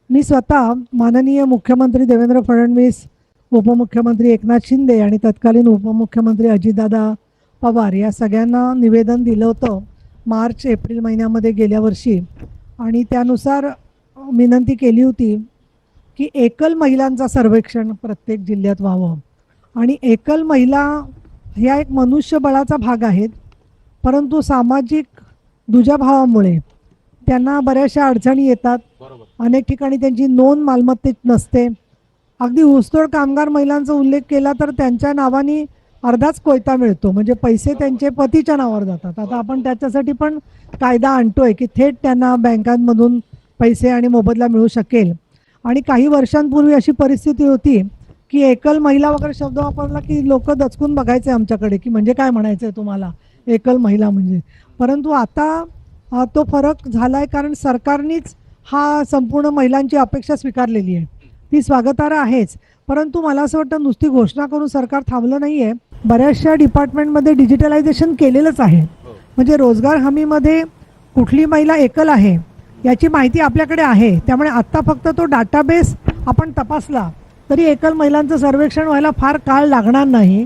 मी स्वतः माननीय मुख्यमंत्री देवेंद्र फडणवीस, उपमुख्यमंत्री एकनाथ शिंदे आणि तत्कालीन उपमुख्यमंत्री अजितदादा पवार या सगळ्यांना निवेदन दिलं होतं मार्च एप्रिल महिन्यामध्ये गेल्या वर्षी. आणि त्यानुसार विनंती केली होती की एकल महिलांचा सर्वेक्षण प्रत्येक जिल्ह्यात व्हावं. आणि एकल महिला ह्या एक मनुष्यबळाचा भाग आहेत, परंतु सामाजिक दुजाभावामुळे त्यांना बऱ्याचशा अडचणी येतात. अनेक ठिकाणी त्यांची नोंद मालमत्तेत नसते. अगदी ऊसतोड कामगार महिलांचा उल्लेख केला तर त्यांच्या नावाने अर्धाच कोयता मिळतो, म्हणजे पैसे त्यांचे पतीच्या नावावर जातात. आता आपण त्याच्यासाठी पण कायदा आणतोय की थेट त्यांना बँकांमधून पैसे आणि मोबदला मिळू शकेल. आणि काही वर्षांपूर्वी अशी परिस्थिती होती की एकल महिला वगैरे शब्द वापरला की लोक दचकून बघायचे आमच्याकडे की म्हणजे काय म्हणायचं आहे तुम्हाला एकल महिला म्हणजे. परंतु आता तो फरक झाला आहे, कारण सरकारनेच हा संपूर्ण महिलांची अपेक्षा स्वीकारलेली आहे. ती स्वागतार्ह आहेच, परंतु मला असं वाटतं नुसती घोषणा करून सरकार थांबलं नाही आहे. बऱ्याचशा डिपार्टमेंटमध्ये डिजिटलायझेशन केलेलंच आहे. म्हणजे रोजगार हमीमध्ये कुठली महिला एकल आहे याची माहिती आपल्याकडे आहे. त्यामुळे आत्ता फक्त तो डाटाबेस आपण तपासला तरी एकल महिलांचं सर्वेक्षण व्हायला फार काळ लागणार नाही.